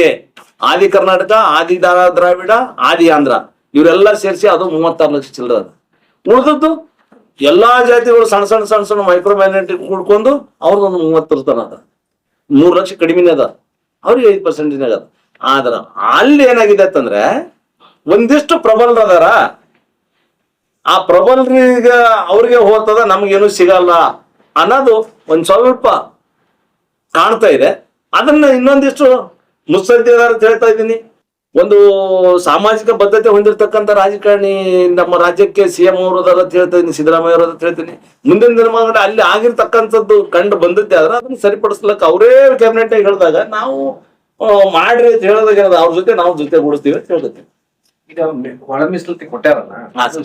ಆದಿ ಕರ್ನಾಟಕ, ಆದಿ ದ್ರಾವಿಡ, ಆದಿ ಆಂಧ್ರ, ಇವರೆಲ್ಲ ಸೇರಿಸಿ ಅದು 36 ಲಕ್ಷ ಚಿಲ್ಲರೆ ಅದ. ಉಳಿದದ್ದು ಎಲ್ಲಾ ಜಾತಿಗಳು ಸಣ್ಣ ಸಣ್ಣ ಮೈಕ್ರೋ ಮೈನಾರಿಟಿ ಕೂಡ್ಕೊಂಡು ಅವ್ರದೊಂದು 30 ತನ ಅದ. 3 ಲಕ್ಷ ಕಡಿಮೆನೇ ಅದ. ಅವ್ರಿಗೆ 5% ಅದ. ಆದ್ರ ಅಲ್ಲಿ ಏನಾಗಿದೆ ಅಂತಂದ್ರೆ ಒಂದಿಷ್ಟು ಪ್ರಬಲರದಾರ. ಆ ಪ್ರಬಲರೀಗ ಅವ್ರಿಗೆ ಹೋಗ್ತದ, ನಮ್ಗೇನು ಸಿಗಲ್ಲ ಅನ್ನೋದು ಒಂದ್ ಸ್ವಲ್ಪ ಕಾಣ್ತಾ ಇದೆ. ಅದನ್ನ ಇನ್ನೊಂದಿಷ್ಟು ಮುತ್ಸದ್ದಿದಾರ ಅಂತ ಹೇಳ್ತಾ ಇದ್ದೀನಿ. ಒಂದು ಸಾಮಾಜಿಕ ಬದ್ಧತೆ ಹೊಂದಿರತಕ್ಕಂಥ ರಾಜಕಾರಣಿ ನಮ್ಮ ರಾಜ್ಯಕ್ಕೆ CM ಅವರು ಅದಾರ ಅಂತ ಹೇಳ್ತಾ ಇದ್ದೀನಿ, ಸಿದ್ದರಾಮಯ್ಯ ಅವರು ಅಂತ ಹೇಳ್ತೀನಿ. ಮುಂದಿನ ದಿನಮಾನಗಳಲ್ಲಿ ಅಲ್ಲಿ ಆಗಿರ್ತಕ್ಕಂಥದ್ದು ಕಂಡು ಬಂದದ್ದೇ ಆದ್ರೆ ಅದನ್ನ ಸರಿಪಡಿಸ್ಲಕ್ಕ ಅವರೇ ಕ್ಯಾಬಿನೆಟ್ ಹೇಳಿದಾಗ ನಾವು ಮಾಡ್ರಿ ಅಂತ ಹೇಳೋದಾಗ ಅವ್ರ ಜೊತೆ ನಾವು ಜೊತೆ ಗೂಡಿಸ್ತೀವಿ ಅಂತ ಹೇಳ್ತೀವಿ. ಈಗ ಒಳ ಮೀಸಲಾತಿ ಕೊಟ್ಟಾರಲ್ಲ,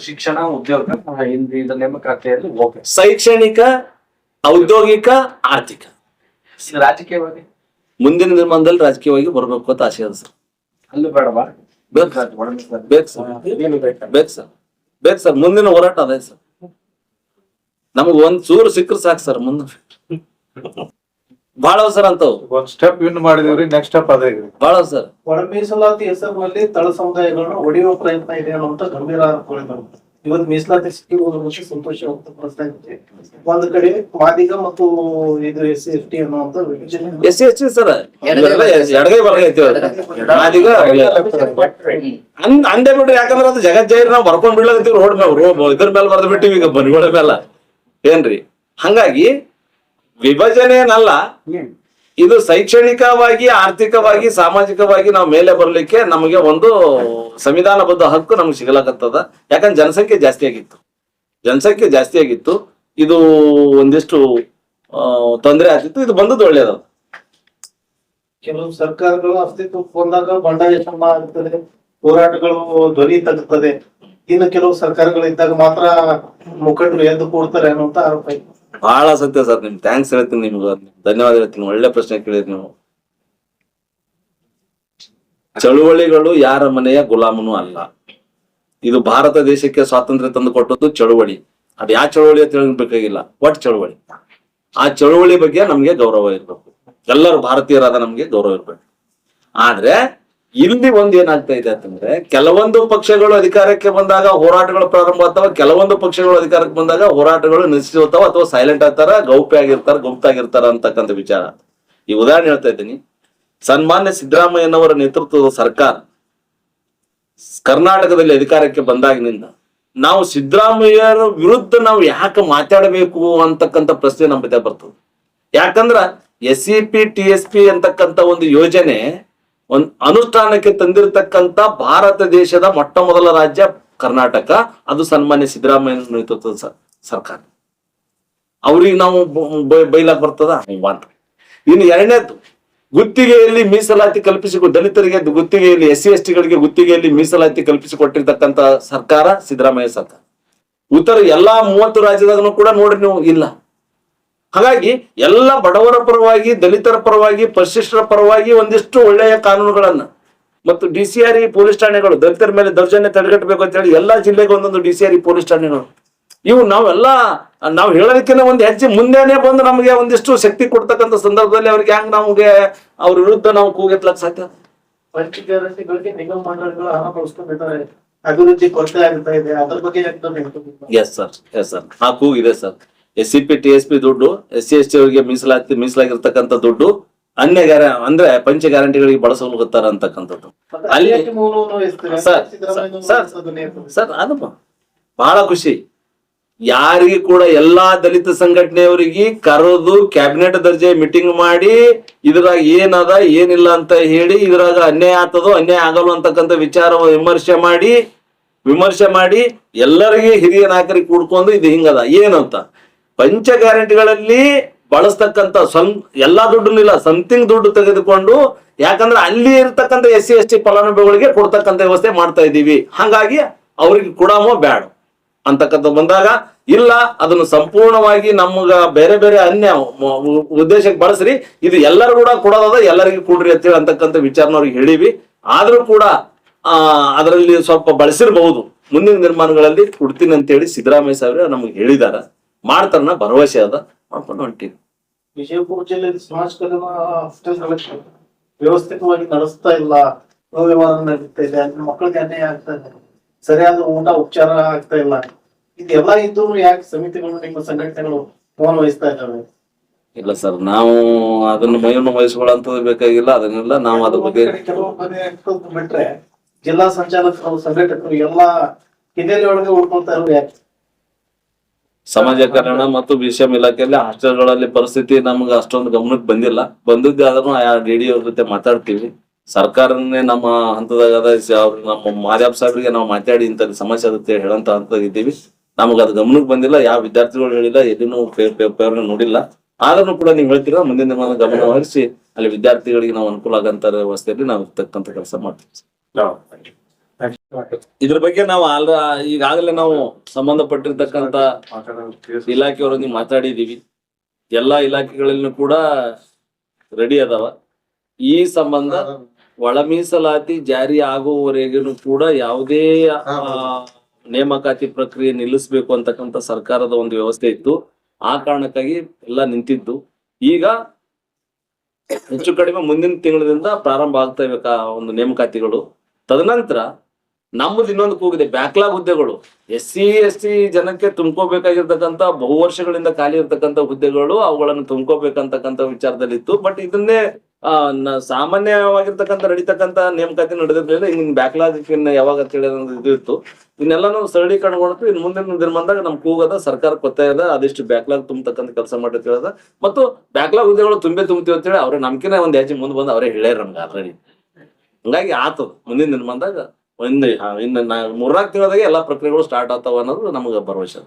ಶಿಕ್ಷಣ, ಉದ್ಯೋಗ, ಇದು ನೇಮಕಾತಿಯಲ್ಲಿ ಓಕೆ. ಶೈಕ್ಷಣಿಕ, ಔದ್ಯೋಗಿಕ, ಆರ್ಥಿಕ, ರಾಜಕೀಯವಾಗಿ ಮುಂದಿನ ನಿರ್ಮಾಣದಲ್ಲಿ ರಾಜಕೀಯವಾಗಿ ಬರ್ಬೇಕು ಅಂತ ಆಸೆ ಅದ ಸರ್. ಅಲ್ಲೂ ಬೇಡವಾ? ಬೇಕು ಸರ್. ಮುಂದಿನ ಹೋರಾಟ ಅದೇ ಸರ್. ನಮಗ್ ಒಂದ್ ಚೂರು ಸಿಕ್ಕರು ಸಾಕು ಸರ್. ಮುಂದೆ ಬಹಳ ಸರ್ ಅಂತವ್ ಒಂದ್ ಸ್ಟೆಪ್ ವಿನ್ ಮಾಡಿದೀವ್ರಿ, ನೆಕ್ಸ್ಟ್ ಸ್ಟೆಪ್ ಅದೇ ಬಹಳ ಸರ್. ಒಳ ಮೀಸಲಾತಿ ಹೆಸರಿನಲ್ಲಿ ತಳ ಸಮುದಾಯಗಳನ್ನು ಒಡೆಯುವ ಪ್ರಯತ್ನ ಇದೆ ಅನ್ನುವಂತ ಗಂಭೀರ ಆರೋಪಗಳಿದ್ದಾವೆ. ಇವತ್ತು ಮೀಸಲಾತಿ ಸಿಕ್ಕಿರುವುದು ಬಗ್ಗೆ ಸಂತೋಷ ವ್ಯಕ್ತಪಡಿಸ್ತಾ ಇದ್ದೀವಿ. ಒಂದು ಕಡೆ ಮಾದಿಗ ಮತ್ತು ಇದು SC/ST ಅನ್ನುವಂತ ವಿಭಜನೆ SC/ST ಸರ್ ಎಡಗೈ ಬಲಗೈ ಐತಿ ಅದೀಗ ಅಂದೇ ಬಿಡ್ರಿ. ಯಾಕಂದ್ರ ಅದು ಜಗಜ್ಜಾಹಿರ್ ನಾವು ಬರ್ಕೊಂಡ್ ಬಿಡ್ಲಾಗತ್ತೀವಿ ರೋಡ್ ಮೇಲೆ ಇದ್ರ ಮೇಲೆ ಬರ್ದು ಬಿಟ್ಟಿವಿ ಈಗ ಬನ್ನಿಗಳ ಮೇಲೆ ಏನ್ರಿ. ಹಂಗಾಗಿ ವಿಭಜನೆ ಏನಲ್ಲ, ಇದು ಶೈಕ್ಷಣಿಕವಾಗಿ, ಆರ್ಥಿಕವಾಗಿ, ಸಾಮಾಜಿಕವಾಗಿ ನಾವು ಮೇಲೆ ಬರ್ಲಿಕ್ಕೆ ನಮಗೆ ಒಂದು ಸಂವಿಧಾನಬದ್ಧ ಹಕ್ಕು ನಮ್ಗೆ ಸಿಗಲಾಕತ್ತದ. ಯಾಕಂದ್ರೆ ಜನಸಂಖ್ಯೆ ಜಾಸ್ತಿ ಆಗಿತ್ತು. ಇದು ಒಂದಿಷ್ಟು ತೊಂದರೆ ಆಗ್ತಿತ್ತು. ಇದು ಬಂದದ್ದು ಒಳ್ಳೇದ. ಕೆಲವು ಸರ್ಕಾರಗಳು ಅಸ್ತಿತ್ವಕ್ಕೆ ಬಂದಾಗ ಬಂಡಾಯ ಶ್ರಮ ಆಗ್ತದೆ, ಹೋರಾಟಗಳು ಧ್ವನಿ ತಗ್ಗುತ್ತದೆ. ಇನ್ನು ಕೆಲವು ಸರ್ಕಾರಗಳು ಇದ್ದಾಗ ಮಾತ್ರ ಮುಖಂಡರು ಎದ್ದು ಕೂಡ್ತಾರೆ ಅನ್ನುವಂತ ಆರೋಪ ಇದೆ. ಬಹಳ ಸತ್ಯ ಸರ್. ನಿಮ್ ಥ್ಯಾಂಕ್ಸ್ ಹೇಳ್ತೀನಿ, ನಿಮ್ಗೆ ಧನ್ಯವಾದ ಹೇಳ್ತೀನಿ. ಒಳ್ಳೆ ಪ್ರಶ್ನೆ ಕೇಳಿದ್ರಿ ನೀವು. ಚಳುವಳಿಗಳು ಯಾರ ಮನೆಯ ಗುಲಾಮನೂ ಅಲ್ಲ. ಇದು ಭಾರತ ದೇಶಕ್ಕೆ ಸ್ವಾತಂತ್ರ್ಯ ತಂದು ಕೊಟ್ಟದ್ದು ಚಳುವಳಿ. ಅದು ಯಾವ ಚಳುವಳಿ ಅಂತ ಹೇಳ್ಬೇಕಾಗಿಲ್ಲ, ಒಟ್ಟು ಚಳುವಳಿ. ಆ ಚಳುವಳಿ ಬಗ್ಗೆ ನಮ್ಗೆ ಗೌರವ ಇರ್ಬೇಕು. ಎಲ್ಲರೂ ಭಾರತೀಯರಾದ ನಮ್ಗೆ ಗೌರವ ಇರ್ಬೇಕು. ಆದ್ರೆ ಇಲ್ಲಿ ಒಂದ್ ಏನಾಗ್ತಾ ಇದೆ ಅಂತಂದ್ರೆ, ಕೆಲವೊಂದು ಪಕ್ಷಗಳು ಅಧಿಕಾರಕ್ಕೆ ಬಂದಾಗ ಹೋರಾಟಗಳು ಪ್ರಾರಂಭ ಆಗ್ತಾವ, ಕೆಲವೊಂದು ಪಕ್ಷಗಳು ಅಧಿಕಾರಕ್ಕೆ ಬಂದಾಗ ಹೋರಾಟಗಳು ನಿಲ್ಲಿಸ್ತಾವ ಅಥವಾ ಸೈಲೆಂಟ್ ಆಗ್ತಾರ, ಗುಪ್ತಾಗಿರ್ತಾರ ಅಂತಕ್ಕಂಥ ವಿಚಾರ. ಈ ಉದಾಹರಣೆ ಹೇಳ್ತಾ ಇದ್ದೀನಿ. ಸನ್ಮಾನ್ಯ ಸಿದ್ದರಾಮಯ್ಯನವರ ನೇತೃತ್ವದ ಸರ್ಕಾರ ಕರ್ನಾಟಕದಲ್ಲಿ ಅಧಿಕಾರಕ್ಕೆ ಬಂದಾಗಿನಿಂದ ನಾವು ಸಿದ್ದರಾಮಯ್ಯರ ವಿರುದ್ಧ ನಾವು ಯಾಕೆ ಮಾತಾಡಬೇಕು ಅಂತಕ್ಕಂಥ ಪ್ರಶ್ನೆ ನಮ್ಮ ಜೊತೆ ಬರ್ತದೆ. ಯಾಕಂದ್ರ SCP TSP ಅಂತಕ್ಕಂಥ ಒಂದು ಯೋಜನೆ ಅನುಷ್ಠಾನಕ್ಕೆ ತಂದಿರತಕ್ಕಂತ ಭಾರತ ದೇಶದ ಮೊಟ್ಟ ಮೊದಲ ರಾಜ್ಯ ಕರ್ನಾಟಕ. ಅದು ಸನ್ಮಾನ್ಯ ಸಿದ್ದರಾಮಯ್ಯ ನೇತೃತ್ವದ ಸರ್ಕಾರ. ಅವ್ರಿಗೆ ನಾವು ಬೈಲಾಕ್ ಬರ್ತದ ಅಂತ. ಇನ್ನು ಎರಡನೇದು, ಗುತ್ತಿಗೆಯಲ್ಲಿ ಮೀಸಲಾತಿ ದಲಿತರಿಗೆ ಗುತ್ತಿಗೆಯಲ್ಲಿ SC/ST ಗುತ್ತಿಗೆಯಲ್ಲಿ ಮೀಸಲಾತಿ ಕಲ್ಪಿಸಿಕೊಟ್ಟಿರ್ತಕ್ಕಂಥ ಸರ್ಕಾರ ಸಿದ್ದರಾಮಯ್ಯ ಸರ್ಕಾರ. ಉತ್ತರ ಎಲ್ಲಾ 30 ರಾಜ್ಯದಾಗೂ ಕೂಡ ನೋಡ್ರಿ ನೀವು ಇಲ್ಲ. ಹಾಗಾಗಿ ಎಲ್ಲ ಬಡವರ ಪರವಾಗಿ, ದಲಿತರ ಪರವಾಗಿ, ಪರಿಶಿಷ್ಟರ ಪರವಾಗಿ ಒಂದಿಷ್ಟು ಒಳ್ಳೆಯ ಕಾನೂನುಗಳನ್ನ ಮತ್ತು DCRE ಪೊಲೀಸ್ ಠಾಣೆಗಳು, ದಲಿತರ ಮೇಲೆ ದೌರ್ಜನ್ಯ ತಡೆಗಟ್ಟಬೇಕು ಅಂತ ಹೇಳಿ ಎಲ್ಲಾ ಜಿಲ್ಲೆಗೆ ಒಂದೊಂದು DCRE ಪೊಲೀಸ್ ಠಾಣೆಗಳು. ಇವು ನಾವು ಹೇಳೋದಕ್ಕಿಂತ ಒಂದು ಹೆಜ್ಜೆ ಮುಂದೆನೆ ಬಂದು ನಮಗೆ ಒಂದಿಷ್ಟು ಶಕ್ತಿ ಕೊಡ್ತಕ್ಕಂಥ ಸಂದರ್ಭದಲ್ಲಿ ಅವ್ರಿಗೆ ಹೆಂಗ್ ನಮ್ಗೆ ಅವ್ರ ವಿರುದ್ಧ ನಾವು ಕೂಗೆತ್ಲಕ್ ಸಾಧ್ಯ? ಪಂಚ ಗ್ಯಾರಂಟಿಗಳಿಗೆ ನಿಗಮ ಮಂಡಳಿಗಳು ಹಣ ಬಳಸ್ಕೊಂಡಿದ್ದಾರೆ, ಅಭಿವೃದ್ಧಿ ಕೊರತೆ ಆಗ್ತಾ ಇದೆ. ಅದ್ರ ಬಗ್ಗೆ ಎಸ್ ಸರ್ ಆ ಕೂಗಿದೆ ಸರ್. SCP TSP ದುಡ್ಡು, SC/ST ಅವರಿಗೆ ಮೀಸಲಾಗಿರ್ತಕ್ಕಂಥ ದುಡ್ಡು ಅಂದ್ರೆ ಪಂಚ ಗ್ಯಾರಂಟಿಗಳಿಗೆ ಬಳಸೋಗುತ್ತಾರ ಅಂತಕ್ಕಂಥದ್ದು. ಅಲ್ಲಿ ಸರ್ ಅದು ಬಹಳ ಖುಷಿ. ಯಾರಿಗೆ ಕೂಡ ಎಲ್ಲಾ ದಲಿತ ಸಂಘಟನೆಯವರಿಗೆ ಕರೆದು ಕ್ಯಾಬಿನೆಟ್ ದರ್ಜೆ ಮೀಟಿಂಗ್ ಮಾಡಿ ಇದ್ರಾಗ ಏನದ ಏನಿಲ್ಲ ಅಂತ ಹೇಳಿ, ಇದ್ರಾಗ ಅನ್ಯಾಯ ಆಗ್ತದೋ ಅನ್ಯಾಯ ಆಗಲ್ಲ ಅಂತಕ್ಕಂಥ ವಿಚಾರ ವಿಮರ್ಶೆ ಮಾಡಿ ಎಲ್ಲರಿಗೆ ಹಿರಿಯ ನಾಯಕರಿಗೆ ಕೂಡ್ಕೊಂಡು ಇದು ಹಿಂಗದ ಏನಂತ ಪಂಚ ಗ್ಯಾರಂಟಿಗಳಲ್ಲಿ ಬಳಸ್ತಕ್ಕಂಥ ಎಲ್ಲಾ ದುಡ್ಡು ಸಮಥಿಂಗ್ ದುಡ್ಡು ತೆಗೆದುಕೊಂಡು, ಯಾಕಂದ್ರೆ ಅಲ್ಲಿ ಇರ್ತಕ್ಕಂಥ SC/ST ಫಲಾನುಭವಿಗಳಿಗೆ ಕೊಡ್ತಕ್ಕಂಥ ವ್ಯವಸ್ಥೆ ಮಾಡ್ತಾ ಇದ್ದೀವಿ. ಹಾಗಾಗಿ ಅವ್ರಿಗೆ ಕೊಡಮೋ ಬ್ಯಾಡ ಅಂತಕ್ಕಂಥ ಬಂದಾಗ, ಇಲ್ಲ ಅದನ್ನು ಸಂಪೂರ್ಣವಾಗಿ ನಮ್ಗ ಬೇರೆ ಬೇರೆ ಅನ್ಯ ಉದ್ದೇಶಕ್ಕೆ ಬಳಸ್ರಿ, ಇದು ಎಲ್ಲರೂ ಕೂಡ ಕೊಡೋದ ಎಲ್ಲರಿಗೂ ಕೊಡ್ರಿ ಅಂತೇಳಿ ಅಂತಕ್ಕಂಥ ವಿಚಾರನ ಅವ್ರಿಗೆ ಹೇಳಿವಿ. ಆದ್ರೂ ಕೂಡ ಅದರಲ್ಲಿ ಸ್ವಲ್ಪ ಬಳಸಿರಬಹುದು. ಮುಂದಿನ ನಿರ್ಮಾಣಗಳಲ್ಲಿ ಕೊಡ್ತೀನಿ ಅಂತೇಳಿ ಸಿದ್ದರಾಮಯ್ಯ ಸಾಹೇಬ್ರೆ ನಮ್ಗೆ ಹೇಳಿದಾರ. ಮಾಡ್ತಾರನ್ನ ಭರವಸೆ ಅದ, ಮಾಡ್ಕೊಂಡು ಹೊಂಟಿವಿ. ವಿಜಯಪುರ ಜಿಲ್ಲೆಯಲ್ಲಿ ಸಮಾಜ ಕಲ್ಯಾಣ ಹಾಸ್ಟೆಲ್ ವ್ಯವಸ್ಥಿತವಾಗಿ ನಡೆಸ್ತಾ ಇಲ್ಲ, ಅವ್ಯವಹಾರ ನಡೀತಾ ಇದೆ, ಮಕ್ಕಳಿಗೆ ಅನ್ಯಾಯ ಆಗ್ತಾ ಇದೆ, ಸರಿಯಾದ ಊಟ ಉಪಚಾರ ಆಗ್ತಾ ಇಲ್ಲ. ಇದೆಲ್ಲ ಇದ್ರು ಯಾಕೆ ಸಮಿತಿಗಳು, ನಿಮ್ಮ ಸಂಘಟನೆಗಳು ಮೌನ ವಹಿಸ್ತಾ ಇದ್ದಾವೆ? ಇಲ್ಲ ಸರ್, ನಾವು ಅದನ್ನ ಮೈಯನ್ನು ವಹಿಸ್ಕೊಳ್ಳೋಂಥದ್ದು ಬೇಕಾಗಿಲ್ಲ. ಅದನ್ನೆಲ್ಲ ನಾವು ಅದ್ರ ಬಗ್ಗೆ ಕೆಲವು ಬಿಟ್ರೆ ಜಿಲ್ಲಾ ಸಂಚಾಲಕರು, ಸಂಘಟಕರು ಎಲ್ಲ ಹಿನ್ನೆಲೆ ಒಳಗೆ ಉಳ್ಕೊಳ್ತಾ ಇರೋದು ಯಾಕೆ? ಸಮಾಜ ಕಲ್ಯಾಣ ಮತ್ತು BCM ಇಲಾಖೆಯಲ್ಲಿ ಹಾಸ್ಟೆಲ್ಗಳಲ್ಲಿ ಪರಿಸ್ಥಿತಿ ನಮ್ಗೆ ಅಷ್ಟೊಂದು ಗಮನಕ್ಕೆ ಬಂದಿಲ್ಲ. ಬಂದಿದ್ದೆ ಆದ್ರೂ DD ಅವ್ರ ಜೊತೆ ಮಾತಾಡ್ತೀವಿ. ಸರ್ಕಾರನೇ ನಮ್ಮ ಹಂತದಾಗ ನಮ್ಮ ಮಾದ್ಯಾಪ್ ಸಾಹೇಬ್ರಿಗೆ ನಾವು ಮಾತಾಡಿ ಇಂಥ ಸಮಸ್ಯೆ ಆಗುತ್ತೆ ಹೇಳಂತ ಹಂತದಾಗ ಇದ್ದೀವಿ. ನಮ್ಗೆ ಅದು ಗಮನಕ್ಕೆ ಬಂದಿಲ್ಲ, ಯಾವ ವಿದ್ಯಾರ್ಥಿಗಳು ಹೇಳಿಲ್ಲ, ಎಲ್ಲಿನೂ ಪೇಪರ್ ನೋಡಿಲ್ಲ. ಆದ್ರೂ ಕೂಡ ನೀವು ಹೇಳ್ತೀರಾ, ಮುಂದಿನ ಗಮನ ವಹಿಸಿ ಅಲ್ಲಿ ವಿದ್ಯಾರ್ಥಿಗಳಿಗೆ ನಾವು ಅನುಕೂಲ ಆಗಂತ ವ್ಯವಸ್ಥೆಯಲ್ಲಿ ನಾವು ಇರ್ತಕ್ಕಂಥ ಕೆಲಸ ಮಾಡ್ತೀವಿ. ಇದ್ರ ಬಗ್ಗೆ ನಾವು ಈಗಾಗಲೇ ನಾವು ಸಂಬಂಧಪಟ್ಟಿರ್ತಕ್ಕಂಥ ಇಲಾಖೆಯವರೊಂದಿಗೆ ಮಾತಾಡಿದೀವಿ. ಎಲ್ಲಾ ಇಲಾಖೆಗಳಲ್ಲೂ ಕೂಡ ರೆಡಿ ಅದಾವ. ಈ ಸಂಬಂಧ ಒಳ ಮೀಸಲಾತಿ ಜಾರಿ ಆಗುವವರೆಗೂ ಕೂಡ ಯಾವುದೇ ನೇಮಕಾತಿ ಪ್ರಕ್ರಿಯೆ ನಿಲ್ಲಿಸಬೇಕು ಅಂತಕ್ಕಂಥ ಸರ್ಕಾರದ ಒಂದು ವ್ಯವಸ್ಥೆ ಇತ್ತು. ಆ ಕಾರಣಕ್ಕಾಗಿ ಎಲ್ಲ ನಿಂತಿದ್ದು. ಈಗ ಹೆಚ್ಚು ಕಡಿಮೆ ಮುಂದಿನ ತಿಂಗಳಿಂದ ಪ್ರಾರಂಭ ಆಗ್ತಾ ಇವೆ ಒಂದು ನೇಮಕಾತಿಗಳು. ತದನಂತರ ನಮ್ಮದು ಇನ್ನೊಂದು ಕೂಗಿದೆ ಬ್ಯಾಕ್ಲಾಗ್ ಹುದ್ದೆಗಳು. SC/ST ಜನಕ್ಕೆ ತುಂಬ್ಕೋಬೇಕಾಗಿರ್ತಕ್ಕಂಥ ಬಹು ವರ್ಷಗಳಿಂದ ಖಾಲಿ ಇರ್ತಕ್ಕಂಥ ಹುದ್ದೆಗಳು ಅವುಗಳನ್ನು ತುಂಬ್ಕೋಬೇಕಂತಕ್ಕಂಥ ವಿಚಾರದಲ್ಲಿತ್ತು. ಬಟ್ ಇದನ್ನೇ ಸಾಮಾನ್ಯವಾಗಿರ್ತಕ್ಕಂಥ ನಡೀತಕ್ಕಂಥ ನೇಮಕಾತಿ ನಡೆದಿರ್ಲಿಲ್ಲ. ಹಿಂಗ್ ಬ್ಯಾಕ್ಲಾಗ್ ಯಾವಾಗ ಅಂತ ಹೇಳಿ ಇದು ಇತ್ತು. ಇನ್ನೆಲ್ಲಾನು ಸರಳೀಕರಣಗೊಳ್ತು. ಇನ್ನು ಮುಂದಿನ ದಿನಮಾನದಾಗ ನಮ್ ಕೂಗದ ಸರ್ಕಾರಕ್ಕೆ ಒತ್ತಾಯದ ಅದಿಷ್ಟು ಬ್ಯಾಕ್ಲಾಗ್ ತುಂಬತಕ್ಕಂಥ ಕೆಲಸ ಮಾಡಿ ಹೇಳದ. ಮತ್ತು ಬ್ಯಾಕ್ಲಾಗ್ ಹುದ್ದೆಗಳು ತುಂಬ್ತೀವಿ ಅಂತ ಹೇಳಿ ಅವ್ರ ನಮ್ಕಿನ ಒಂದ್ ಹೆಜ್ಜೆ ಮುಂದೆ ಬಂದು ಅವರೇ ಹೇಳ್ಯಾರ ನಮ್ಗೆ ಆಲ್ರೆಡಿ. ಹಂಗಾಗಿ ಆತದ ಮುಂದಿನ ದಿನಮಾನದಾಗ ಇನ್ನು 3-4 ತಿಂಗಳದಾಗ ಎಲ್ಲಾ ಪ್ರಕ್ರಿಯೆಗಳು ಸ್ಟಾರ್ಟ್ ಆಗ್ತಾವ ಅನ್ನೋದು ನಮ್ಗೆ ಭರವಸೆ.